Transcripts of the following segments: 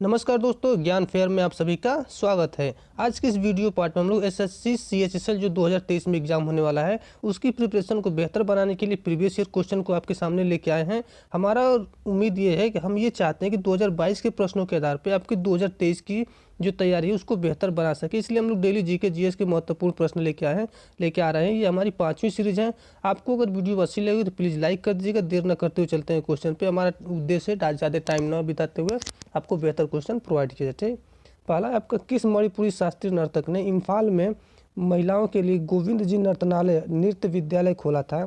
नमस्कार दोस्तों, ज्ञान फेयर में आप सभी का स्वागत है। आज के इस वीडियो पार्ट में हम लोग एसएससी सीएचएसएल जो 2023 में एग्जाम होने वाला है उसकी प्रिपरेशन को बेहतर बनाने के लिए प्रीवियस ईयर क्वेश्चन को आपके सामने लेके आए हैं। हमारा उम्मीद ये है कि हम ये चाहते हैं कि 2022 के प्रश्नों के आधार पर आपकी 2023 की जो तैयारी है उसको बेहतर बना सके, इसलिए हम लोग डेली जीके जीएस के महत्वपूर्ण प्रश्न लेके आ रहे हैं। ये हमारी 5वीं सीरीज है। आपको अगर वीडियो अच्छी लगी तो प्लीज़ लाइक कर दीजिएगा। देर न करते हुए चलते हैं क्वेश्चन पे। हमारा उद्देश्य है ज़्यादा टाइम न बिताते हुए आपको बेहतर क्वेश्चन प्रोवाइड किया जाए। पहला आपका, किस मणिपुरी शास्त्रीय नर्तक ने इम्फाल में महिलाओं के लिए गोविंद जी नर्तनालय नृत्य विद्यालय खोला था?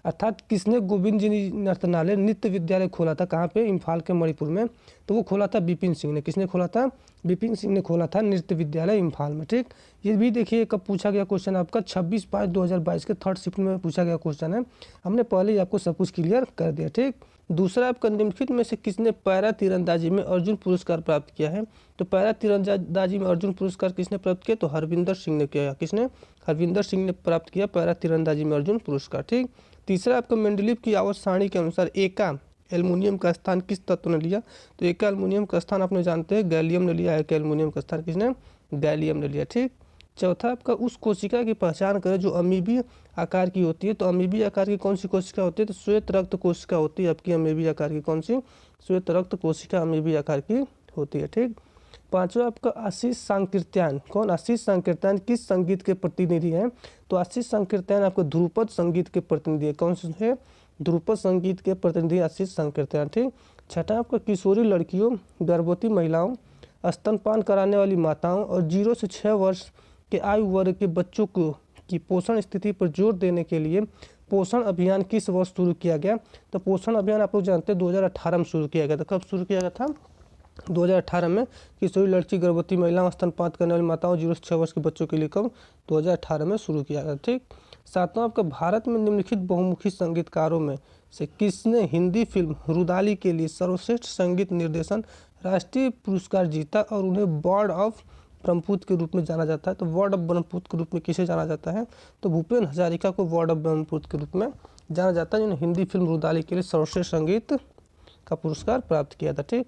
अर्थात किसने गोविंद जी नर्तनालय नृत्य विद्यालय खोला था? कहाँ पे? इम्फाल के मणिपुर में। तो वो खोला था बिपिन सिंह ने। किसने खोला था? बिपिन सिंह ने खोला था नृत्य विद्यालय इम्फाल में। ठीक, ये भी देखिए कब पूछा गया क्वेश्चन आपका 26/5/2022 के थर्ड शिफ्ट में पूछा गया क्वेश्चन है। हमने पहले ही आपको सब कुछ क्लियर कर दिया। ठीक, दूसरा आपका, निम्नलिखित में से किसने पैरा तीरंदाजी में अर्जुन पुरस्कार प्राप्त किया है? तो पैरा तीरंदाजी में अर्जुन पुरस्कार किसने प्राप्त किया? तो हरविंदर सिंह ने किया। किसने? हरविंदर सिंह ने प्राप्त किया पैरा तीरंदाजी में अर्जुन पुरस्कार। ठीक, तीसरा आपका, मेंडलीव की आवर्त सारणी के अनुसार एका एल्युमिनियम का स्थान किस तत्व ने लिया? तो एका एल्युमिनियम का स्थान आपने जानते हैं गैलियम ने लिया है। एका एल्युमिनियम का स्थान किसने? गैलियम ने लिया। ठीक, चौथा आपका, उस कोशिका की पहचान करें जो अमीबी आकार की होती है। तो अमीबी आकार की कौन सी कोशिका होती है? तो श्वेत रक्त कोशिका होती है आपकी अमीबी आकार की। कौन सी? श्वेत रक्त कोशिका अमीबी आकार की होती है। ठीक, पांचवा आपका, आशीष सांकीर्त्यायन। कौन? आशीष सांकीर्त्यायन किस संगीत के प्रतिनिधि हैं? तो आशीष सांकीर्त्यायन आपको ध्रुपद संगीत के प्रतिनिधि है। कौन से है? ध्रुपद संगीत के प्रतिनिधि आशीष सांकीर्त्यायन। ठीक, छठा आपका, किशोरी लड़कियों, गर्भवती महिलाओं, स्तनपान कराने वाली माताओं और 0 से 6 वर्ष के आयु वर्ग के बच्चों को की पोषण स्थिति पर जोर देने के लिए पोषण अभियान किस वर्ष शुरू किया गया? तो पोषण अभियान आप लोग जानते हैं 2018 में शुरू किया गया था। कब शुरू किया गया था? 2018 में। किशोरी लड़की, गर्भवती महिलाओं, स्तनपान करने वाली माताओं, 0 से 6 वर्ष के बच्चों के लिए कब? 2018 में शुरू किया गया। ठीक, सातवां आपका, भारत में निम्नलिखित बहुमुखी संगीतकारों में से किसने हिंदी फिल्म रुदाली के लिए सर्वश्रेष्ठ संगीत निर्देशन राष्ट्रीय पुरस्कार जीता और उन्हें बॉर्ड ऑफ ब्रह्मपुत्र के रूप में जाना जाता है? तो वार्ड ऑफ ब्रह्मपुत्र के रूप में किसे जाना जाता है? तो भूपेन हजारिका को वार्ड ऑफ ब्रह्मपुत्र के रूप में जाना जाता है, जिन्होंने हिंदी फिल्म रुदाली के लिए सर्वश्रेष्ठ संगीत का पुरस्कार प्राप्त किया था। ठीक,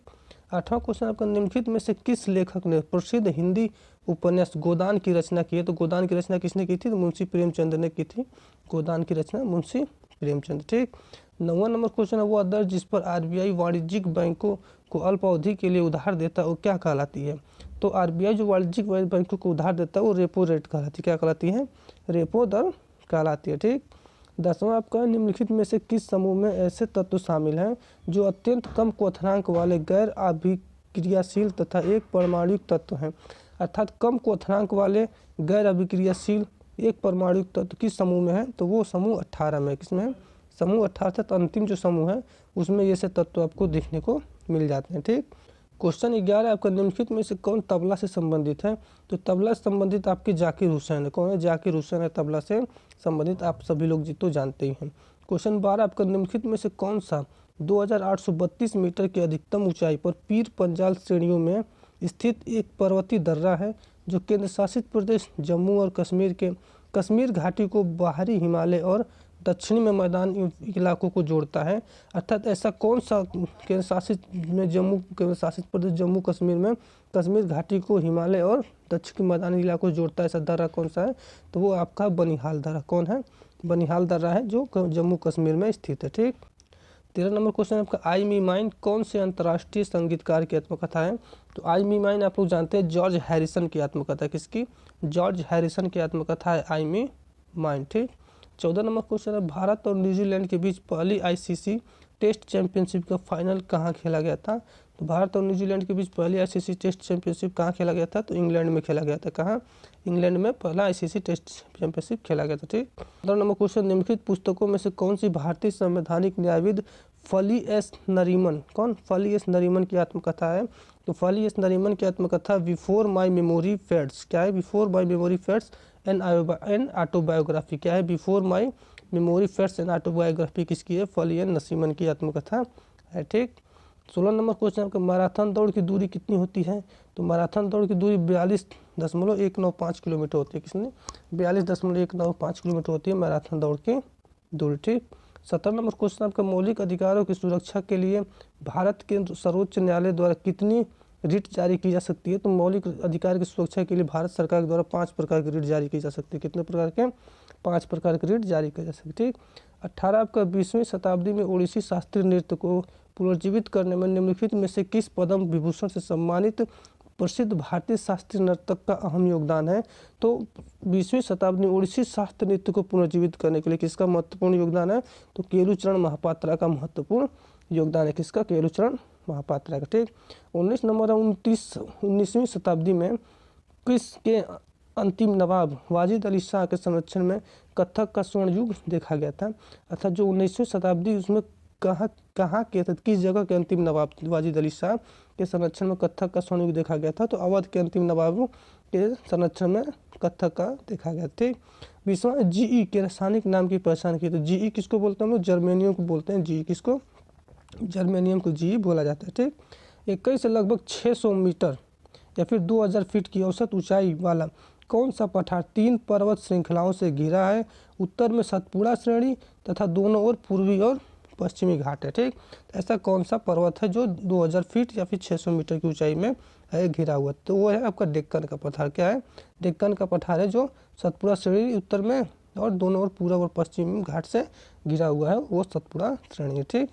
आठवां क्वेश्चन आपका, निम्नलिखित में से किस लेखक ने प्रसिद्ध हिंदी उपन्यास गोदान की रचना की है? तो गोदान की रचना किसने की थी? तो मुंशी प्रेमचंद ने की थी। गोदान की रचना मुंशी प्रेमचंद। ठीक, 9वां नंबर क्वेश्चन है, वो दर जिस पर आरबीआई वाणिज्यिक बैंकों को अल्प अवधि के लिए उधार देता है वो क्या कहलाती है? तो आरबीआई जो वाणिज्यिक बैंकों को उधार देता है वो रेपो रेट कहलाती है। क्या कहलाती है? रेपो दर कहलाती है। ठीक, 10वां आपका, निम्नलिखित में से किस समूह में ऐसे तत्व शामिल हैं जो अत्यंत कम क्वथनांक वाले गैर अभिक्रियाशील तथा एक परमाणुक तत्व हैं? अर्थात कम क्वथनांक वाले गैर अभिक्रियाशील एक परमाणुक तत्व किस समूह में है? तो वो समूह 18 में। किसमें है? समूह 18 तक अंतिम जो समूह है उसमें ये से तत्व आपको देखने को मिल जाते हैं। ठीक, क्वेश्चन 11 आपका, निम्नलिखित में से कौन तबला से संबंधित है? तो तबला से संबंधित आपके जाकिर हुसैन है। कौन है? जाकिर हुसैन है तबला से संबंधित। आप सभी लोग जी तो जानते ही हैं। क्वेश्चन 12 आपका, निम्नलिखित में से कौन सा 2832 मीटर की अधिकतम ऊंचाई पर पीर पंजाल श्रेणियों में स्थित एक पर्वतीय दर्रा है जो केंद्र शासित प्रदेश जम्मू और कश्मीर के कश्मीर घाटी को बाहरी हिमालय और दक्षिणी में मैदान इलाकों को जोड़ता है? अर्थात ऐसा कौन सा केंद्र शासित में केंद्र शासित प्रदेश जम्मू कश्मीर में कश्मीर घाटी को हिमालय और दक्षिणी मैदानी इलाकों को जोड़ता है? ऐसा दर्रा कौन सा है? तो वो आपका बनिहाल दर्रा। कौन है? बनिहाल दर्रा है जो जम्मू कश्मीर में स्थित है। ठीक, 13 नंबर क्वेश्चन आपका, आई मी माइन कौन से अंतर्राष्ट्रीय संगीतकार की आत्मकथा है? तो आई मी माइन आप लोग जानते हैं जॉर्ज हैरिसन की आत्मकथा। किसकी? जॉर्ज हैरिसन की आत्मकथा है आई मी माइन। ठीक, 14 नंबर क्वेश्चन है, भारत और न्यूजीलैंड के बीच पहली आईसीसी टेस्ट चैंपियनशिप का फाइनल कहाँ खेला गया था? तो भारत और न्यूजीलैंड के बीच पहली आईसीसी टेस्ट चैंपियनशिप कहाँ खेला गया था? तो इंग्लैंड में खेला गया था। कहाँ? इंग्लैंड में पहला आईसीसी टेस्ट चैंपियनशिप खेला गया था। ठीक, 15 नंबर क्वेश्चन, निम्नलिखित पुस्तकों में से कौन सी भारतीय संवैधानिक न्यायविद फली एस नरीमन, कौन? फली एस नरीमन की आत्मकथा है? तो फली एस नरीमन की आत्मकथा बिफोर माई मेमोरी फेड्स। क्या है? Before my memory fades an autobiography. क्या है? Before my memory fades an autobiography किसकी है? फली एस नरीमन की आत्मकथा है। ठीक, 16 नंबर क्वेश्चन आपका, मैराथन दौड़ की दूरी कितनी होती है? तो मैराथन दौड़ की दूरी 42.195 किलोमीटर होती है। किसने? 42.195 किलोमीटर होती है मैराथन दौड़ की दूरी। ठीक, 17 नंबर क्वेश्चन आपका, मौलिक अधिकारों की सुरक्षा के लिए भारत के सर्वोच्च न्यायालय द्वारा कितनी रिट जारी की जा सकती है। तो मौलिक अधिकार की सुरक्षा के लिए भारत सरकार के द्वारा 5 प्रकार की रिट जारी की जा सकती है। कितने प्रकार के? 5 प्रकार की रिट जारी की जा सकती है। ठीक। 18 आपका 20वीं शताब्दी में ओडिसी शास्त्रीय नृत्य को पुनर्जीवित करने में निम्नलिखित में से किस पद्म विभूषण से सम्मानित प्रसिद्ध भारतीय शास्त्रीय नर्तक का अहम योगदान है? तो 20वीं शताब्दी में ओडिसी शास्त्रीय नृत्य को पुनर्जीवित करने के लिए किसका महत्वपूर्ण योगदान है? तो केलुचरण महापात्रा का महत्वपूर्ण योगदान है। किसका? केलुचरण महापात्रा का। ठीक। 19 नंबर 19वीं शताब्दी में किसके अंतिम नवाब वाजिद अली शाह के संरक्षण में कथक का स्वर्ण युग देखा गया था? अर्थात जो 19वीं शताब्दी उसमें कहाँ के किस जगह के अंतिम नवाब वाजिद अली शाह के संरक्षण में कथक का स्वर्ण युग देखा गया था? तो अवध के अंतिम नवाबों के संरक्षण में कथक का देखा गया। ठीक। 20वां जीई के रासायनिक नाम की पहचान की। तो जीई किसको बोलते हैं हम लोग? जर्मेनियम को बोलते हैं। जीई किसको? जर्मेनियम को जीई बोला जाता है। ठीक। 21 से लगभग 600 मीटर या फिर 2000 फीट की औसत ऊंचाई वाला कौन सा पठार 3 पर्वत श्रृंखलाओं से घिरा है? उत्तर में सतपुड़ा श्रेणी तथा दोनों ओर पूर्वी और पश्चिमी घाट है। ठीक। ऐसा कौन सा पर्वत है जो 2000 फीट या फिर 600 मीटर की ऊंचाई में है घिरा हुआ? तो वो है आपका डेक्कन का पठार। क्या है? डेक्कन का पठार है जो सतपुड़ा श्रेणी उत्तर में और दोनों ओर पूर्व और पश्चिमी घाट से घिरा हुआ है, वो सतपुड़ा श्रेणी है। ठीक।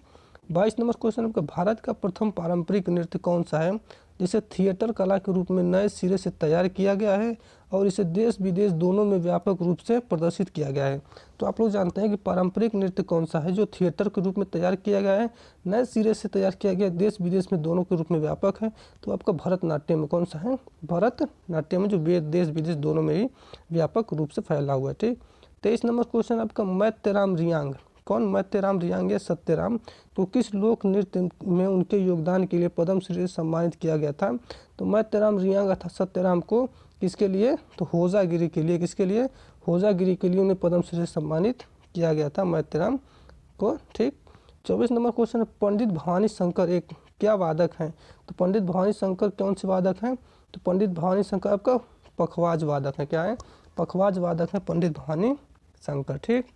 22 नंबर क्वेश्चन आपका भारत का प्रथम पारंपरिक नृत्य कौन सा है जिसे थिएटर कला के रूप में नए सिरे से तैयार किया गया है और इसे देश विदेश दोनों में व्यापक रूप से प्रदर्शित किया गया है? तो आप लोग जानते हैं कि पारंपरिक नृत्य कौन सा है जो थिएटर के रूप में तैयार किया गया है, नए सिरे से तैयार किया गया, देश विदेश में दोनों के रूप में व्यापक है? तो आपका भरतनाट्यम में कौन सा है? भरतनाट्यम में जो देश विदेश दोनों में ही व्यापक रूप से फैला हुआ है। ठीक। 23 नंबर क्वेश्चन आपका मैत्रेयराम रियांग। कौन? मैत्रेयराम रियांग या सत्यराम को किस लोक नृत्य में उनके योगदान के लिए पद्मश्री से सम्मानित किया गया था? तो मैत्रेयराम रियांग अर्थात सत्यराम को किसके लिए? तो होजागिरी के लिए। किसके लिए? होजागिरी के लिए उन्हें पद्मश्री से सम्मानित किया गया था मैत्रेयराम को। ठीक। 24 नंबर क्वेश्चन, पंडित भवानी शंकर एक क्या वादक हैं? तो पंडित भवानी शंकर कौन से वादक हैं? तो पंडित भवानी शंकर आपका पखवाज वादक है। क्या है? पखवाज वादक है पंडित भवानी शंकर। ठीक।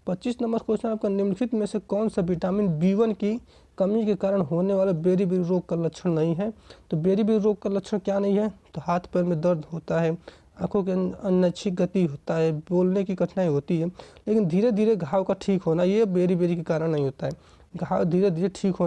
25 नंबर क्वेश्चन आपका निम्नलिखित में से कौन सा विटामिन B1 की कमी के कारण होने वाला बेरी-बेरी रोग का लक्षण नहीं है? तो बेरी-बेरी रोग का लक्षण क्या नहीं है? तो हाथ पैर में दर्द होता है, आंखों के अनैच्छिक गति होता है, बोलने की कठिनाई होती है, लेकिन धीरे धीरे घाव का ठीक होना ये बेरी-बेरी के कारण नहीं होता है। घाव धीरे धीरे ठीक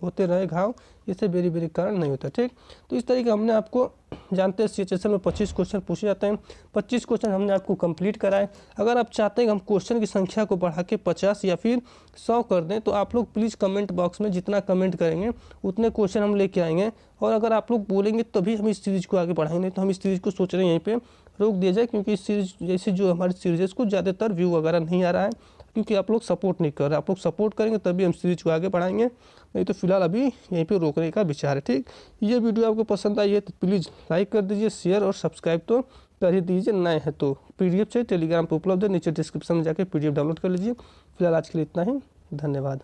होते रहे घाव, इससे बेरी-बेरी कारण नहीं होता। ठीक। तो इस तरीके हमने आपको जानते हैं CHSL में 25 क्वेश्चन पूछे जाते हैं। 25 क्वेश्चन हमने आपको कंप्लीट कराए। अगर आप चाहते हैं कि हम क्वेश्चन की संख्या को बढ़ा के 50 या फिर 100 कर दें तो आप लोग प्लीज़ कमेंट बॉक्स में जितना कमेंट करेंगे उतने क्वेश्चन हम लेके आएंगे। और अगर आप लोग बोलेंगे तभी हम इस सीरीज़ को आगे बढ़ाएंगे। तो हम इस सीरीज़ को सोच रहे हैं यहीं पर रोक दिया जाए, क्योंकि इस सीरीज जैसे जो हमारी सीरीज़ को ज़्यादातर व्यू वगैरह नहीं आ रहा है, क्योंकि आप लोग सपोर्ट नहीं कर रहे। आप लोग सपोर्ट करेंगे तभी हम सीरीज को आगे बढ़ाएंगे, नहीं तो फिलहाल अभी यहीं पे रोकने का विचार है। ठीक। ये वीडियो आपको पसंद आई है तो प्लीज़ लाइक कर दीजिए, शेयर और सब्सक्राइब तो कर ही दीजिए। नए हैं तो PDF चाहिए टेलीग्राम पर उपलब्ध है, नीचे डिस्क्रिप्शन में जाकर PDF डाउनलोड कर लीजिए। फिलहाल आज के लिए इतना ही, धन्यवाद।